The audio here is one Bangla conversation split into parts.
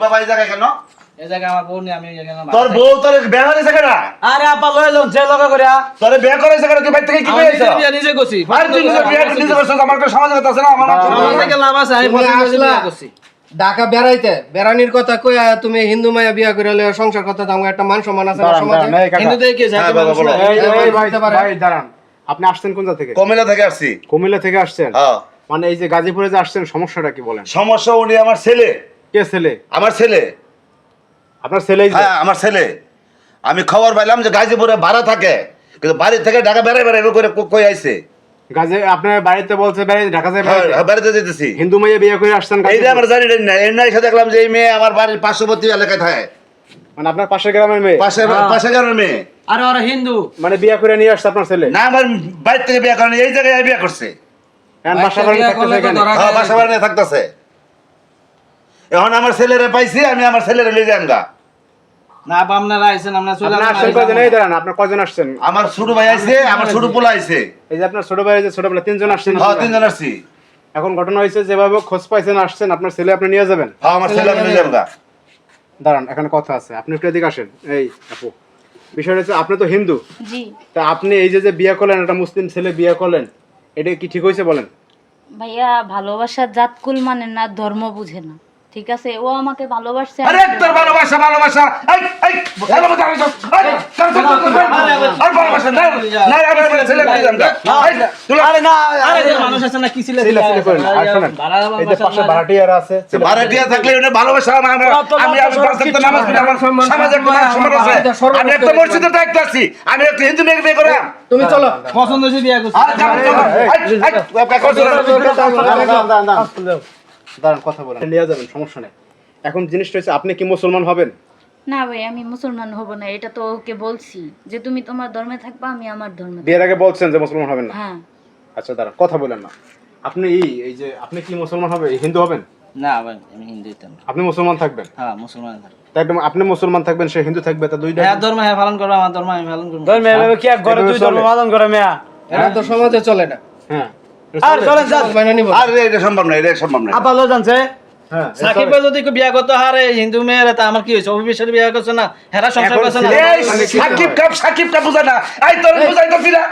বাবা এই জায়গায় কেন? এই জায়গা আমার বউ নিয়ে আমি এখানে তোর বউ তোর বিয়ে হয়েছে কেন? আরে আপা লই লন যে লগা করিয়া তোর বিয়ে করেছে কেন? তুই বাইরে থেকে কি আমি পেয়েছ? বিয়ে নিজে করছি আরে তুই নিজে বিয়ে নিজে করছিস, আমার তো সমাজ কথা আছে না, আমার আমার থেকে লাভ আছে আমি তুমি পছন্দ করে আসলা বিয়ে করছি ঢাকা বেড়াইতে বেড়ানির কথা কইয়া তুমি হিন্দু মাইয়া বিয়া করে লইয়া সংসার কথা দাও একটা মান সম্মান আছে না সমাজে হিন্দু দেখে হ্যাঁ, যাকে বাবা, মানুষ বলো। না। এই ভাই ভাই দাঁড়ান, আপনি আসছেন কোন জায়গা থেকে? কমিলা থেকে আসছি। কুমিল্লা থেকে আসছেন? হ্যাঁ। মানে এই যে গাজীপুরে যে আসছেন, সমস্যাটা কি বলেন? সমস্যা উনি আমার ছেলে। কে ছেলে? আমার ছেলে। আপনার ছেলেই? হ্যাঁ আমার ছেলে। আমি খবর পাইলাম যে গাজীপুরে ভাড়া থাকে, কিন্তু বাড়ি থেকে ঢাকা বেড়াই বেড়াই করে কই আইছে। গাজী আপনার বাড়িতে বলছে ঢাকা যায় হ্যাঁ, বাড়িতে যেতেছি। হিন্দু মেয়ে বিয়ে করে আসছেন এই যে আমরা জানি না, এর না এসে দেখলাম যে এই মেয়ে আমার বাড়ির পার্শ্ববর্তী এলাকায় থাকে, মানে আপনার পাশের গ্রামের মেয়ে? পাশে গ্রামের মেয়ে। আরে ওরা হিন্দু মানে বিয়ে করে নিয়ে আসছে আপনার ছেলে? না আমার বাড়ি থেকে বিয়ে করেনি, এই জায়গায় বিয়ে করছে। এখন বাসা বাড়ি থাকতেছে এখানে? হ্যাঁ বাসা বাড়ি নিয়ে থাকতেছে। এখন আমার ছেলেরে পাইছি, আমি আমার ছেলেরে লিয়ে যাম গা। না আপা আপনারা আইছেন আমরা চলে আপনার আসছেন কয়জন? এই দাঁড়ান, আপনার কয়জন আসছেন? আমার ছোট ভাই আইছে, আমার ছোট পোলা আইছে। এই যে আপনার ছোট ভাই, যে ছোটবেলা তিনজন আসছেন? হ্যাঁ তিনজন আসছি। এখন ঘটনা হয়েছে যেভাবে খোঁজ পাইছেন আসছেন, আপনার ছেলে আপনি নিয়ে যাবেন? হ্যাঁ আমার ছেলে আমি নিয়ে যাম গা। দাঁড়ান, এখানে কথা আছে, আপনি একটু এদিকে আসেন। এই আপু, বিষয়টা হচ্ছে আপনি তো হিন্দু, জি তা আপনি এই যে বিয়ে করলেন, একটা মুসলিম ছেলে বিয়ে করলেন, এটা কি ঠিক হয়েছে বলেন? ভাইয়া, ভালোবাসার জাতকুল মানে না, ধর্ম বুঝে না, ঠিক আছে? ও আমাকে ভালোবাসছে। আরে তোর ভালোবাসা ভালোবাসা এই এই ভালোবাসা আর ভালোবাসা না না আমার ছেলে নিয়ে যাম গা। আরে না আরে যে মানুষ আছে না কি ছিল ছেলে ছেলে করেন। আর শুনেন, এই যে পাশে ভাড়াটিয়ারা আছে, ভাড়াটিয়া থাকলে ওটা ভালোবাসা। আমি পাঁচ ওয়াক্ত নামাজ পড়ি, আমার সমাজে একটা মান সম্মান আছে। আমি একটা মসজিদে দায়িত্ব আছি, আমি একটা হিন্দু মেয়ে বিয়ে করাম। তুমি চলো। পছন্দ হয়েছে বিয়ে করছি আর যাবো দাঁড়ান কথা বলেন, নিয়ে যাবেন, সমস্যা নেই। এখন জিনিসটা হচ্ছে, আপনি কি মুসলমান হবেন? না ভাই, আমি মুসলমান হব না, এটা তো ওকে বলছি যে তুমি তোমার ধর্মে থাকবা, আমি আমার ধর্মে থাকবো। বিয়ের আগে বলছেন যে মুসলমান হবেন না? হ্যাঁ। আচ্ছা দাঁড়ান, কথা বলেন না। আপনি এই যে আপনি কি মুসলমান হবে, হিন্দু হবেন? না ভাই আমি হিন্দু হইতাম না। আপনি মুসলমান থাকবেন? হ্যাঁ মুসলমান থাকবো। তাই আপনি মুসলমান থাকবেন, সে হিন্দু থাকবে, তা দুইটা হ্যাঁ ধর্ম হ্যাঁ পালন করবো, আমার ধর্ম আমি পালন করবো। কি এক ঘরে দুই ধর্ম পালন করে মেয়া? এটা তো সমাজে চলে না। হ্যাঁ আর চলেন সমাজ মাইনা নিব। আর এটা সম্ভব না, এটা সম্ভব না। আপা লো জানছে হ্যাঁ সাকিব ভাই যদি বিয়া করতে হারে হিন্দু মেয়েরা, তা আমার কি হয়েছে? অভিবেশের বিয়া করছে না, হেরা সংসার করছে না। এই সাকিব কা বুঝা না, এই তোর বুঝাইতেছি না।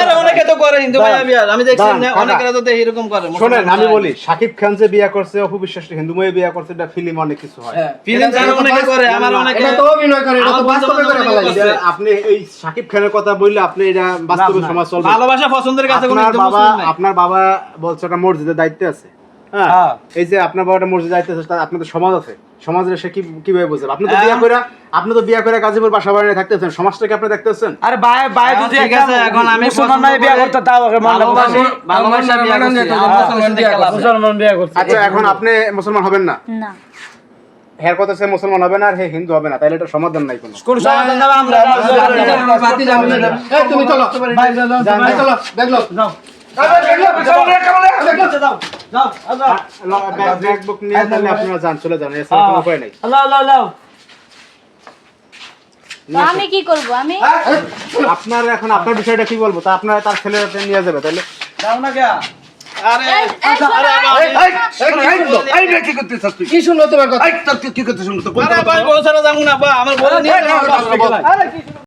আরে অনেকে তো করে হিন্দু ভাইয়া বিয়া, আমি দেখছি দাঁড়ান, না কাকা। অনেকেরা তো দেখি এরকম করে। শোনেন, আমি বলি, শাকিব খান যে বিয়ে করছে, অপু বিশ্বাস হিন্দু মেয়ে বিয়ে করছে, এটা ফিল্ম অনেক কিছু হয়। ফিল্ম যারা অনেকে করে, আমার অনেকে এটা তো অভিনয় করে, এটা তো বাস্তবে করে ফেলাইছে। যে আপনি এই শাকিব খানের কথা বললে আপনি এটা বাস্তবে সমাজ চলবে। ভালোবাসা পছন্দের কাছে কোনো আপনার হিন্দু বাবা মুসলিম নাই। আপনার বাবা বলছে একটা মসজিদের দায়িত্বে আছে। হ্যাঁ, হ্যাঁ। এই যে আপনার বাবা একটা মসজিদের দায়িত্বে আছে, আপনার তো সমাজ আছে, সমাজের সে কিভাবে বুঝবে? আপনি তো বিয়ে করে গাজীপুর বাসা বাড়ি থাকতেছেন, সমাজটাকে আপনি দেখতেছেন? আরে ভাই ভাই যদি ঠিক আছে, এখন আমি মুসলমান ভাই বিয়া করতে তাও ওকে ভালোবাসা বিয়া করতে মুসলমান বিয়া করতে। আচ্ছা, এখন আপনি মুসলমান হবেন না? না। হ্যার কথা সে মুসলমান হবে না আর হে হিন্দু হবে না, তাইলে এটা সমাধান নাই কোনো। কোন সমাধান দেব আমরা? বাতি যাবে না। এই তুমি চলো। ভাই যাও ভাই চলো, দেখলো। যাও ব্যাগ বুক নিয়ে তাহলে আপনারা যান, চলে যান, এছাড়া কোনো উপায় নাই। আল্লাহ আল্লাহ আল্লাহ। তো আমি কি করব? আমি আপনার এখন আপনার বিষয়টা কি বলবো, তা আপনারা তার ছেলেকে নিয়ে যাবে তাহলে? যাও না কে? আরে এই কি করতেছ তুই? কি শুনলো তোমার কথা? কি করতেছ? আরে ভাই বউ ছাড়া যাবো না, বা আমার বউ নিয়ে যাও।